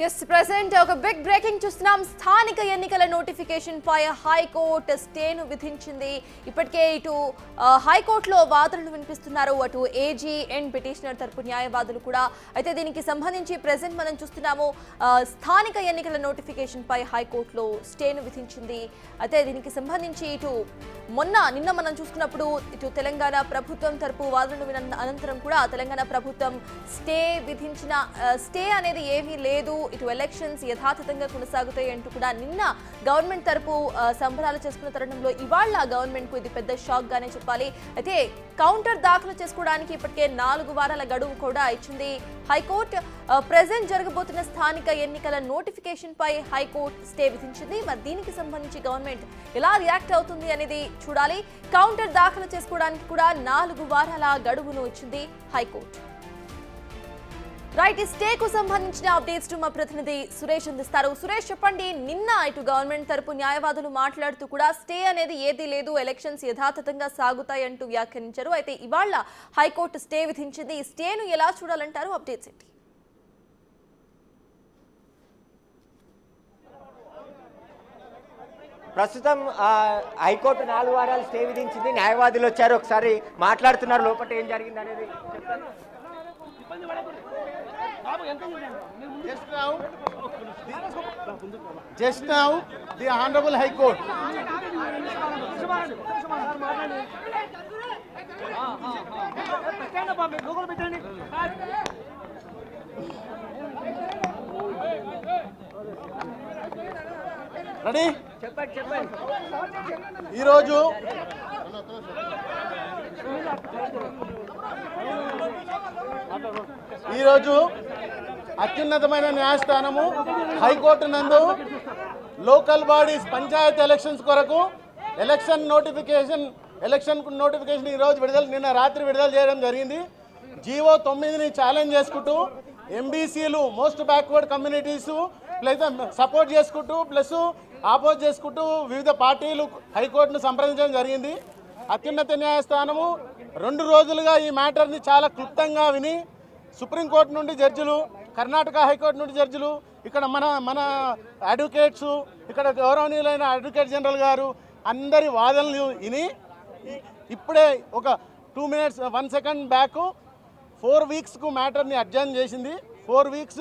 Yes, present ఒక big breaking చూస్తున్నాం. స్థానిక ఎన్నికల నోటిఫికేషన్ పై హైకోర్టు స్టేను విధించింది. ఇప్పటికే ఇటు హైకోర్టులో వాదనలు వినిపిస్తున్నారు, అటు ఏజీ అండ్ పిటిషనర్ తరపు న్యాయవాదులు కూడా. అయితే దీనికి సంబంధించి ప్రెసెంట్ మనం చూస్తున్నాము స్థానిక ఎన్నికల నోటిఫికేషన్ పై హైకోర్టులో స్టేను విధించింది. అయితే దీనికి సంబంధించి ఇటు నిన్న మనం చూసుకున్నప్పుడు ఇటు తెలంగాణ ప్రభుత్వం తరపు వాదనలు విన్న అనంతరం కూడా తెలంగాణ ప్రభుత్వం స్టే విధించిన స్టే అనేది ఏమీ లేదు, ఇటు ఎలక్షన్స్ యథాతథంగా కొనసాగుతాయి అంటూ కూడా నిన్న గవర్నమెంట్ తరపు సంబరాలు చేసుకున్న తరుణంలో ఇవాళ గవర్నమెంట్ కు ఇది పెద్ద షాక్ గానే చెప్పాలి. అయితే కౌంటర్ దాఖలు చేసుకోవడానికి ఇప్పటికే 4 వారాల గడువు కూడా ఇచ్చింది హైకోర్టు. ప్రెజెంట్ జరగబోతున్న స్థానిక ఎన్నికల నోటిఫికేషన్ పై హైకోర్టు స్టే విధించింది. మరి దీనికి సంబంధించి గవర్నమెంట్ ఎలా రియాక్ట్ అవుతుంది అనేది చూడాలి. కౌంటర్ దాఖలు చేసుకోవడానికి కూడా 4 వారాల గడువును ఇచ్చింది హైకోర్టు. రైట్, ఈ స్టేకు సంబంధించిన అప్డేట్స్ మా ప్రతినిధి సురేష్ అందిస్తారు. సురేష్, చెప్పండి, నిన్న ఇటు గవర్నమెంట్ తరపు న్యాయవాదులు మాట్లాడుతూ కూడా స్టే అనేది ఏదీ లేదు, ఎలక్షన్స్ యథాతథంగా సాగుతాయి అంటూ వ్యాఖ్యానించారు. అయితే ఇవాళ హైకోర్టు స్టే విధించింది. ఈ స్టేను ఎలా చూడాలంటారు? అప్డేట్స్ ఏంటి? ప్రస్తుతం హైకోర్టు 4 వారాలు స్టే విధించింది. న్యాయవాదులు వచ్చారు, ఒకసారి మాట్లాడుతున్నారు. లోపల ఏం జరిగింది అనేది చెప్తాను. Just now, the Honorable High Court ready? ఈరోజు అత్యున్నతమైన న్యాయస్థానము హైకోర్టు నందు లోకల్ బాడీస్ పంచాయత్ ఎలక్షన్స్ కొరకు ఎలక్షన్ నోటిఫికేషన్ ఈరోజు నిన్న రాత్రి విడుదల చేయడం జరిగింది. జీవో 9ని ఛాలెంజ్ చేసుకుంటూ ఎంబీసీలు, most backward communities plus support చేసుకుంటూ ప్లస్ ఆపోజ్ చేసుకుంటూ వివిధ పార్టీలు హైకోర్టును సంప్రదించడం జరిగింది. అత్యున్నత న్యాయస్థానము 2 రోజులుగా ఈ మ్యాటర్ని చాలా క్లుప్తంగా విని సుప్రీంకోర్టు నుండి జడ్జిలు, కర్ణాటక హైకోర్టు నుండి జడ్జిలు, ఇక్కడ మన అడ్వకేట్స్, ఇక్కడ గౌరవనీయులైన అడ్వకేట్ జనరల్ గారు అందరి వాదనలు విని ఇప్పుడే ఒక 2 minutes 1 second బ్యాక్ 4 weeksకు మ్యాటర్ని అడ్జర్న్ చేసింది. 4 weeks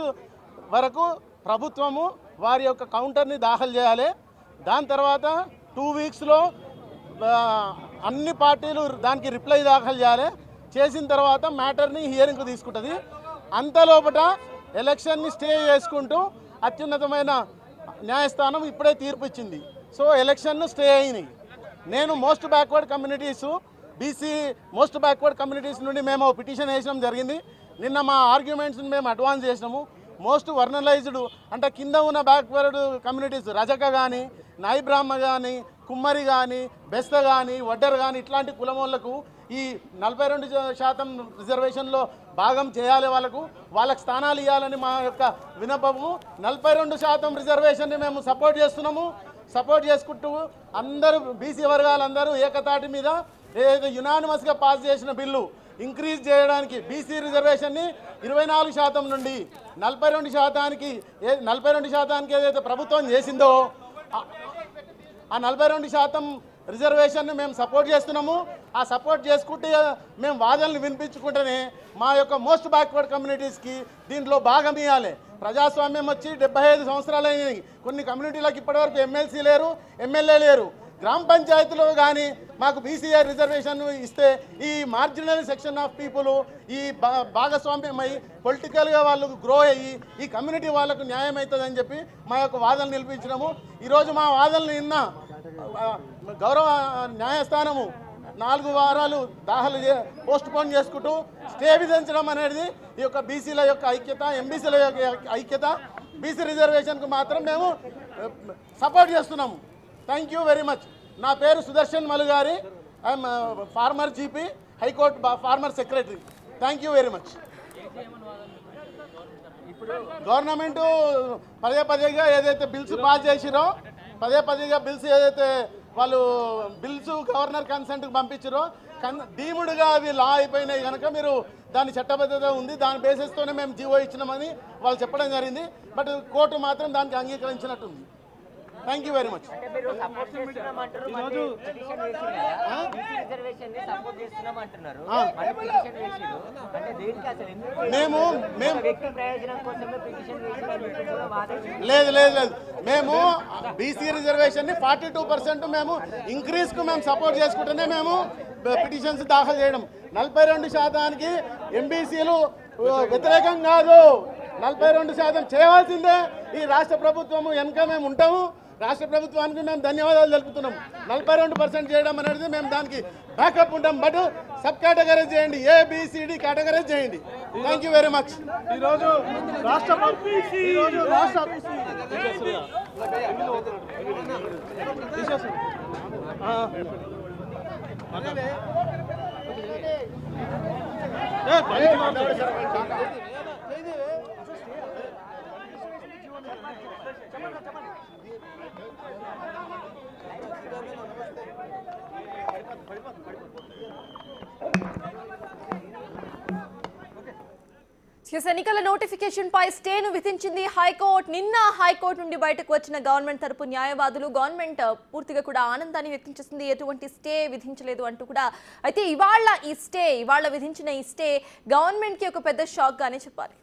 వరకు ప్రభుత్వము వారి యొక్క కౌంటర్ని దాఖలు చేయాలి. దాని తర్వాత 2 weeksలో అన్ని పార్టీలు దానికి రిప్లై దాఖలు చేయాలి. చేసిన తర్వాత మ్యాటర్ని హియరింగ్కు తీసుకుంటుంది. అంతలోపట ఎలక్షన్ని స్టే చేసుకుంటూ అత్యున్నతమైన న్యాయస్థానం ఇప్పుడే తీర్పు ఇచ్చింది. సో ఎలక్షన్ను స్టే అయినాయి. నేను most backward communities, BC most backward communities నుండి మేము పిటిషన్ వేసడం జరిగింది. నిన్న మా ఆర్గ్యుమెంట్స్ని మేము అడ్వాన్స్ చేసినాము. మోస్ట్ వర్నలైజ్డ్ అంటే కింద ఉన్న బ్యాక్వర్డ్ కమ్యూనిటీస్, రజక కానీ, నాయి బ్రాహ్మ కానీ, కుమ్మరి కానీ, బెస్త కానీ, వడ్డర్ కానీ ఇట్లాంటి కులమోళ్లకు ఈ 42% రిజర్వేషన్లో భాగం చేయాలి. వాళ్ళకు స్థానాలు ఇవ్వాలని మా యొక్క విన్నపము. 42% రిజర్వేషన్ని మేము సపోర్ట్ చేస్తున్నాము. సపోర్ట్ చేసుకుంటూ అందరూ బీసీ వర్గాలందరూ ఏకతాటి మీద ఏదైతే యునానిమస్గా పాస్ చేసిన బిల్లు ఇంక్రీజ్ చేయడానికి బీసీ రిజర్వేషన్ని 24% నుండి 42% ఏదైతే ప్రభుత్వం చేసిందో ఆ 42% రిజర్వేషన్ని మేము సపోర్ట్ చేస్తున్నాము. ఆ సపోర్ట్ చేసుకుంటే మేము వాదనలు వినిపించుకుంటేనే మా యొక్క మోస్ట్ బ్యాక్వర్డ్ కమ్యూనిటీస్కి దీంట్లో భాగం ఇవ్వాలి. ప్రజాస్వామ్యం వచ్చి 75 సంవత్సరాలు అయినాయి. కొన్ని కమ్యూనిటీలకు ఇప్పటివరకు ఎమ్మెల్సీ లేరు, ఎమ్మెల్యే లేరు. గ్రామ పంచాయతీలో కానీ మాకు బీసీఆర్ రిజర్వేషన్ ఇస్తే ఈ మార్జినల్ సెక్షన్ ఆఫ్ పీపుల్ ఈ భాగస్వామ్యం అయ్యి పొలిటికల్గా వాళ్ళు గ్రో అయ్యి ఈ కమ్యూనిటీ వాళ్ళకు న్యాయం అవుతుందని చెప్పి మా యొక్క వాదనలు నిలిపించినాము. ఈరోజు మా వాదనలు నిన్న గౌరవ న్యాయస్థానము 4 వారాలు పోస్ట్ పోన్ చేసుకుంటూ స్టే విధించడం అనేది ఈ యొక్క బీసీల యొక్క ఐక్యత, ఎంబీసీల యొక్క ఐక్యత. బీసీ రిజర్వేషన్కు మాత్రం మేము సపోర్ట్ చేస్తున్నాము. Thank you very much. నా పేరు Sudarshan Malugari. I'm former GP, high court former secretary. Thank you very much. Government పదేగా ఏదైతే బిల్స్ పాస్ చేసిరో పదేగా బిల్స్ ఏదైతే వాళ్ళు బిల్స్ గవర్నర్ కన్సెంట్కి పంపించారో డీముడ్గా అవి లా అయిపోయినాయి కనుక మీరు దాని చట్టబద్ధత ఉంది, దాని బేసిస్తోనే మేము జీవో ఇచ్చినామని వాళ్ళు చెప్పడం జరిగింది. బట్ కోర్టు మాత్రం దానికి అంగీకరించినట్టుంది. Thank you very much. లేదు మేము బీసీ రిజర్వేషన్ ని 42% మేము ఇంక్రీజ్ కు మేము సపోర్ట్ చేసుకుంటూనే మేము పిటిషన్స్ దాఖలు చేయడం. 42% ఎంబీసీలు వ్యతిరేకం కాదు, 42% చేయాల్సిందే. ఈ రాష్ట్ర ప్రభుత్వము వెనుక మేము ఉంటాము, రాష్ట్ర ప్రభుత్వానికి మేము ధన్యవాదాలు తెలుపుతున్నాం. 42% చేయడం అనేది మేము దానికి బ్యాకప్ ఉంటాం. బట్ సబ్ కేటగరైజ్ చేయండి, ఏబిసిడి కేటగరైజ్ చేయండి. Thank you very much. ఈరోజు రాష్ట్ర ఎన్నికల నోటిఫికేషన్ పై స్టేను విధించింది హైకోర్టు. నిన్న హైకోర్టు నుండి బయటకు వచ్చిన గవర్నమెంట్ తరపు న్యాయవాదులు గవర్నమెంట్ పూర్తిగా కూడా ఆనందాన్ని వ్యక్తం చేస్తుంది, ఎటువంటి స్టే విధించలేదు అంటూ కూడా. అయితే ఇవాళ విధించిన ఈ స్టే గవర్నమెంట్ కి ఒక పెద్ద షాక్ గానే చెప్పాలి.